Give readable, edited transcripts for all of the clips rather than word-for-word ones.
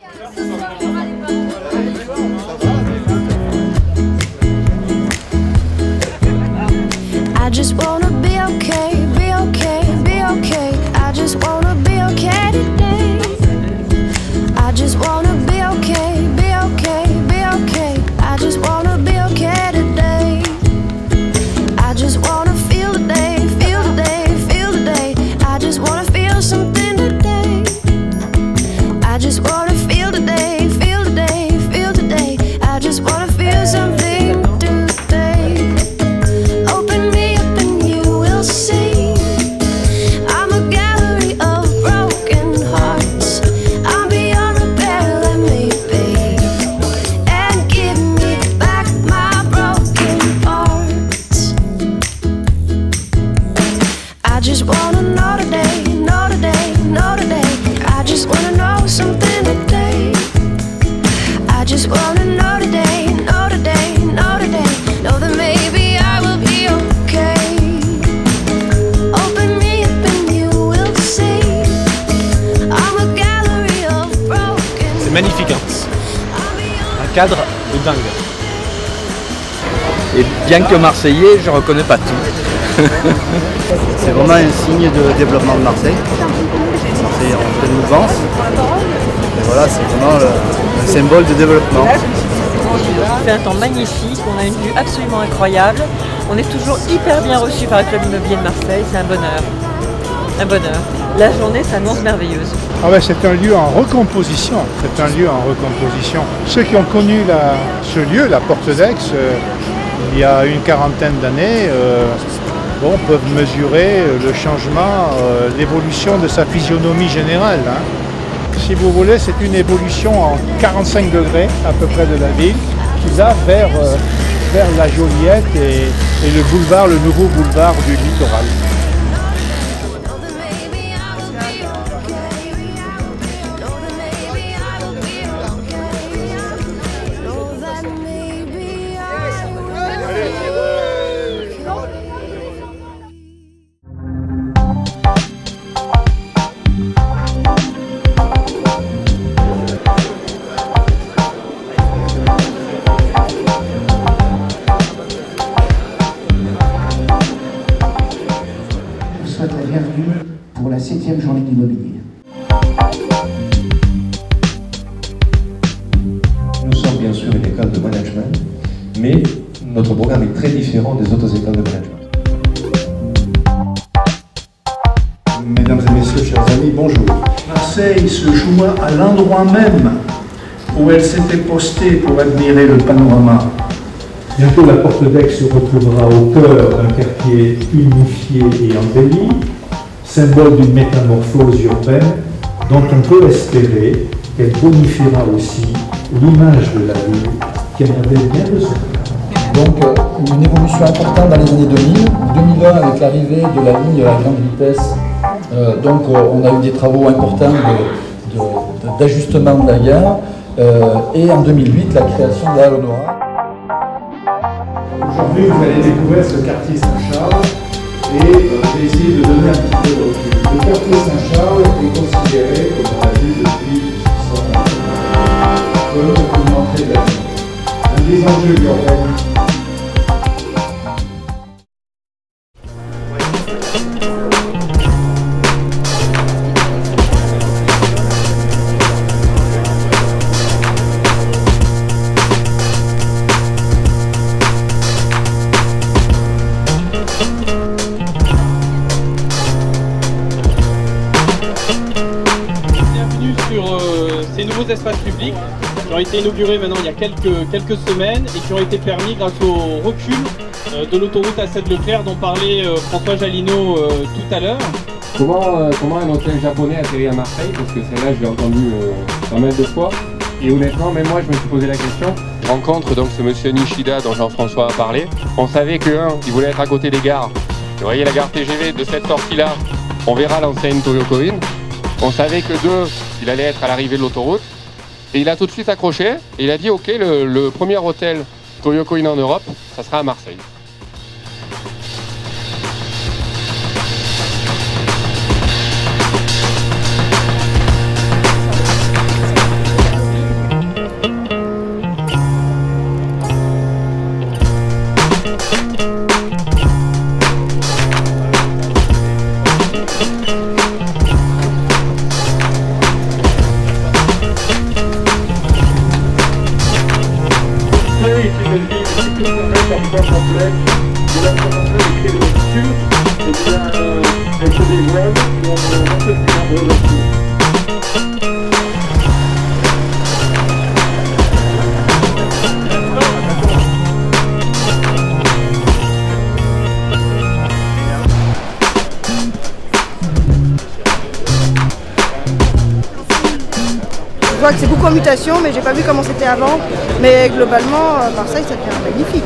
I just wanna be okay, be okay, be okay. I just wanna be okay today. I just wanna be okay, be okay, be okay. I just wanna be okay today. I just wanna feel today, feel today, feel today. I just wanna feel something today. I just wanna feel today, feel today, feel today. I just wanna feel something today. Open me up and you will see. I'm a gallery of broken hearts. I'm beyond repair, let me be. And give me back my broken parts. I just wanna know today, know today, know today. I just wanna know something today. I just wanna know today, know today, know today. Know that maybe I will be okay. Open me up and you will see. I'm a gallery of broken. C'est magnifique, hein. Un cadre de dingue. Et bien que marseillais, je ne reconnais pas tout. C'est vraiment un signe de développement de Marseille. Marseille est en pleine mouvance. Et voilà, c'est vraiment un symbole de développement. Il fait un temps magnifique, on a une vue absolument incroyable. On est toujours hyper bien reçu par le club immobilier de Marseille, c'est un bonheur. Un bonheur. La journée s'annonce merveilleuse. Ah ouais, c'est un lieu en recomposition. C'est un lieu en recomposition. Ceux qui ont connu ce lieu, la Porte d'Aix, il y a une quarantaine d'années, peuvent mesurer le changement, l'évolution de sa physionomie générale. Hein. Si vous voulez, c'est une évolution en 45 degrés à peu près de la ville, qui va vers la Joliette et le boulevard, le nouveau boulevard du littoral. souhaite la bienvenue pour la 7e journée de l'immobilier. Nous sommes bien sûr une école de management, mais notre programme est très différent des autres écoles de management. Mesdames et messieurs, chers amis, bonjour. Marseille se joua à l'endroit même où elle s'était postée pour admirer le panorama. Bientôt, la Porte d'Aix se retrouvera au cœur d'un quartier unifié et embelli, symbole d'une métamorphose urbaine dont on peut espérer qu'elle bonifiera aussi l'image de la ville qui en avait bien besoin. Donc une évolution importante dans les années 2000, 2001 avec l'arrivée de la ligne à grande vitesse. On a eu des travaux importants d'ajustement de la gare et en 2008 la création de la Honora. Aujourd'hui, vous allez découvrir ce quartier Saint-Charles et je vais essayer de donner un petit peu de recul. Le quartier Saint-Charles est considéré, comme on l'a vu depuis 600 ans, comme une entrée de la ville. Un des enjeux urbains. Ces nouveaux espaces publics qui ont été inaugurés maintenant il y a quelques semaines et qui ont été permis grâce au recul de l'autoroute A7 Leclerc dont parlait François Jalino tout à l'heure. Comment un hôtel japonais atterrit à Marseille? Parce que celle-là je l'ai entendu pas mal de fois. Et honnêtement, même moi je me suis posé la question. Je rencontre donc ce monsieur Nishida dont Jean-François a parlé. On savait que il voulait être à côté des gares. Vous voyez la gare TGV de cette sortie-là, on verra l'enseigne Toyokoin. On savait que 2, il allait être à l'arrivée de l'autoroute. Et il a tout de suite accroché et il a dit ok, le premier hôtel Toyokoin en Europe, ça sera à Marseille. Je vois que c'est beaucoup en mutation, mais j'ai pas vu comment c'était avant. Mais globalement, Marseille, ça devient magnifique.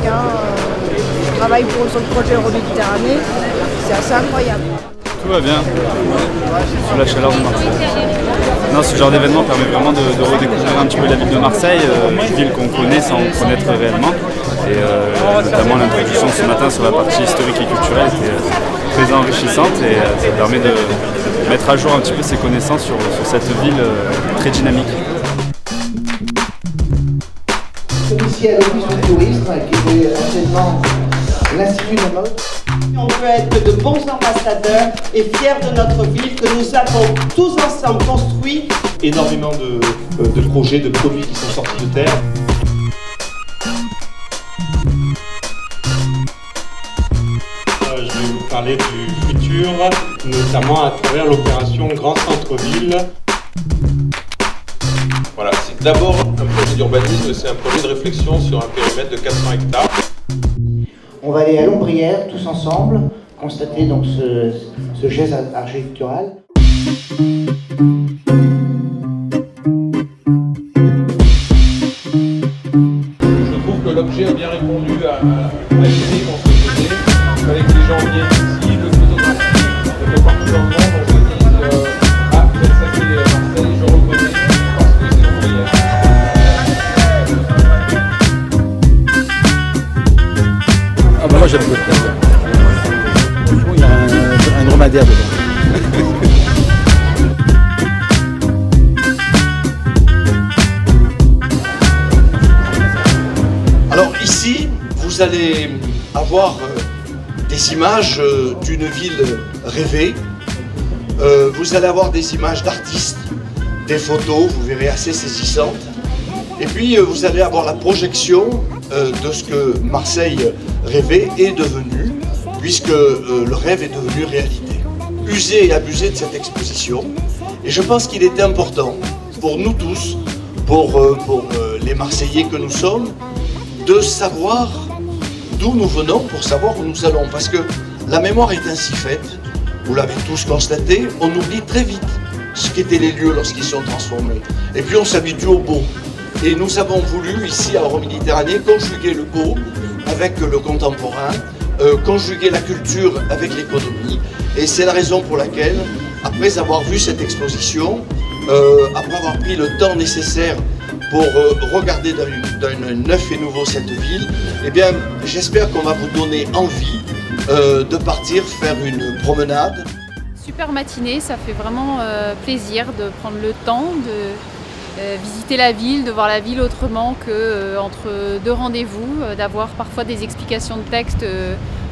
Je travaille sur le projet Euroméditerranée, c'est assez incroyable. Tout va bien, sous la chaleur de Marseille. Non, ce genre d'événement permet vraiment de redécouvrir un petit peu la ville de Marseille, une ville qu'on connaît sans connaître réellement. Et notamment l'introduction ce matin sur la partie historique et culturelle était très enrichissante et ça permet de mettre à jour un petit peu ses connaissances sur cette ville très dynamique. Ici à l'Office du tourisme, qui est anciennement l'Institut de la mode. On peut être de bons ambassadeurs et fiers de notre ville que nous avons tous ensemble construit. Énormément de projets, de produits qui sont sortis de terre. Je vais vous parler du futur, notamment à travers l'opération Grand Centre-Ville. Voilà, c'est d'abord un projet d'urbanisme, c'est un projet de réflexion sur un périmètre de 400 hectares. On va aller à l'Ombrière tous ensemble, constater donc ce geste architectural. Je trouve que l'objet a bien répondu à l'idée qu'on se faisait, avec les gens viennent ici, le photographe de partout dans le monde, on se dit ah peut-être ça c'est Marseille, je reconnais parce que c'est l'Ombrière. Ah bah moi j'aime beaucoup. Il y a un dromadaire dedans. Alors ici, vous allez avoir des images d'une ville rêvée. Vous allez avoir des images d'artistes, des photos, vous verrez assez saisissantes. Et puis vous allez avoir la projection de ce que Marseille rêvait est devenu, puisque le rêve est devenu réalité. User et abuser de cette exposition. Et je pense qu'il était important pour nous tous, pour les Marseillais que nous sommes, de savoir d'où nous venons pour savoir où nous allons. Parce que la mémoire est ainsi faite, vous l'avez tous constaté, on oublie très vite ce qu'étaient les lieux lorsqu'ils sont transformés. Et puis on s'habitue au beau. Et nous avons voulu, ici à Euroméditerranée, conjuguer le beau avec le contemporain, conjuguer la culture avec l'économie. Et c'est la raison pour laquelle, après avoir vu cette exposition, après avoir pris le temps nécessaire pour regarder d'un neuf et nouveau cette ville, eh bien, j'espère qu'on va vous donner envie de partir faire une promenade. Super matinée, ça fait vraiment plaisir de prendre le temps de visiter la ville, de voir la ville autrement qu'entre deux rendez-vous, d'avoir parfois des explications de texte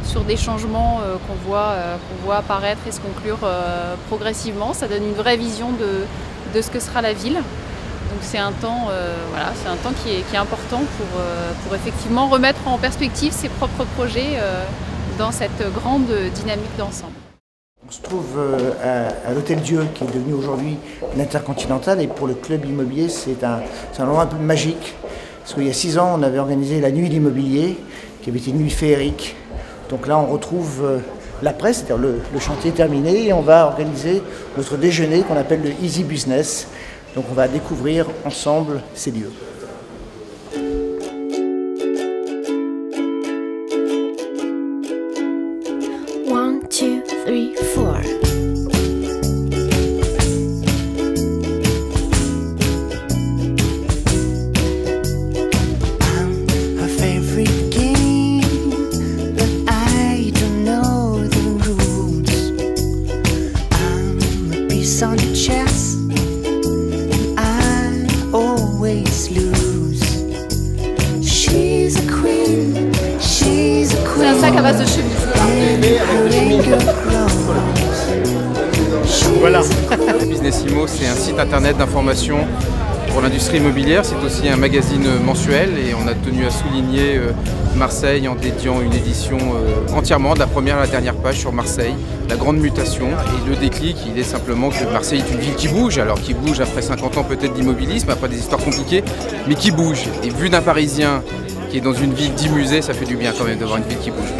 sur des changements qu'on voit apparaître et se conclure progressivement. Ça donne une vraie vision de ce que sera la ville. Donc c'est un temps, voilà, c'est un temps qui est important pour effectivement remettre en perspective ses propres projets dans cette grande dynamique d'ensemble. On se trouve à l'Hôtel Dieu, qui est devenu aujourd'hui l'Intercontinental, et pour le club immobilier, c'est un endroit un peu magique. Parce qu'il y a 6 ans, on avait organisé la nuit de l'immobilier, qui avait été une nuit féerique. Donc là, on retrouve la presse, c'est-à-dire le chantier terminé, et on va organiser notre déjeuner qu'on appelle le Easy Business. Donc on va découvrir ensemble ces lieux. One, two, three, four. I'm her favorite game, but I don't know the rules. I'm a piece on the chess, and I always lose. She's a queen, she's a queen. C'est un sac à base de chemise. Voilà. Businessimo, c'est un site internet d'information Pour l'industrie immobilière, c'est aussi un magazine mensuel et on a tenu à souligner Marseille en dédiant une édition entièrement de la première à la dernière page sur Marseille, la grande mutation. Et le déclic, il est simplement que Marseille est une ville qui bouge, alors qui bouge après 50 ans peut-être d'immobilisme, après des histoires compliquées, mais qui bouge. Et vu d'un Parisien qui est dans une ville 10 musées, ça fait du bien quand même d'avoir une ville qui bouge.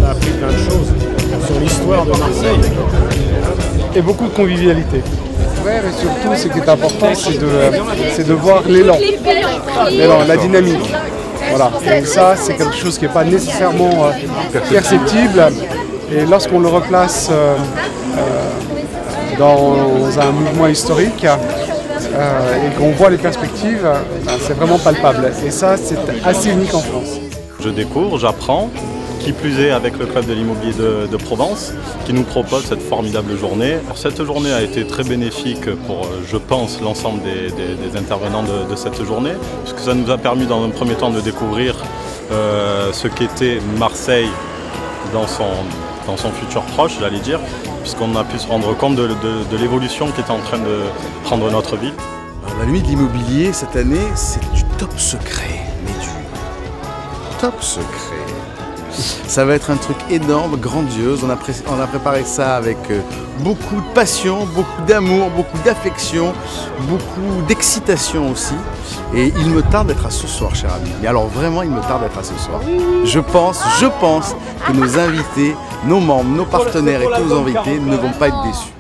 On a appris plein de choses sur l'histoire de Marseille et beaucoup de convivialité. Ouais, mais surtout, ce qui est important, c'est de voir l'élan, la dynamique. Voilà. Et ça, c'est quelque chose qui n'est pas nécessairement perceptible. Et lorsqu'on le replace dans un mouvement historique et qu'on voit les perspectives, c'est vraiment palpable. Et ça, c'est assez unique en France. Je découvre, j'apprends, qui plus est avec le Club de l'immobilier de Provence, qui nous propose cette formidable journée. Alors, cette journée a été très bénéfique pour, je pense, l'ensemble des intervenants de cette journée, puisque ça nous a permis dans un premier temps de découvrir ce qu'était Marseille dans son futur proche, j'allais dire, puisqu'on a pu se rendre compte de l'évolution qui était en train de prendre notre ville. Alors, la nuit de l'immobilier cette année, c'est du top secret, mais du top secret. Ça va être un truc énorme, grandiose. On a préparé ça avec beaucoup de passion, beaucoup d'amour, beaucoup d'affection, beaucoup d'excitation aussi. Et il me tarde d'être à ce soir, cher ami. Mais alors vraiment, il me tarde d'être à ce soir. Je pense que nos invités, nos membres, nos partenaires et tous nos invités ne vont pas être déçus.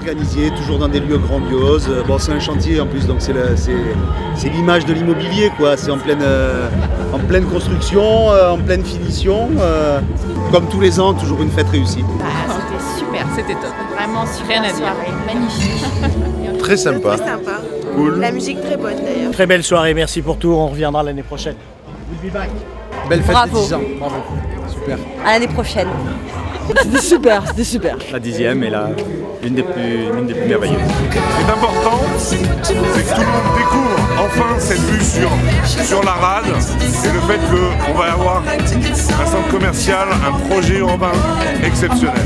organisé, toujours dans des lieux grandioses. Bon, c'est un chantier en plus, donc c'est l'image de l'immobilier, quoi. C'est en pleine construction, en pleine finition. Comme tous les ans, toujours une fête réussie. C'était super, c'était top. Vraiment super soirée, magnifique. Très sympa. Très sympa. Cool. La musique très bonne d'ailleurs. Très belle soirée, merci pour tout, on reviendra l'année prochaine. Belle fête Bravo. de 10 ans, bravo. Super. À l'année prochaine. C'était super, c'était super. La 10e est l'une des plus merveilleuses. Ce qui est important, c'est que tout le monde découvre enfin cette vue sur la rade et le fait qu'on va avoir un centre commercial, un projet urbain exceptionnel.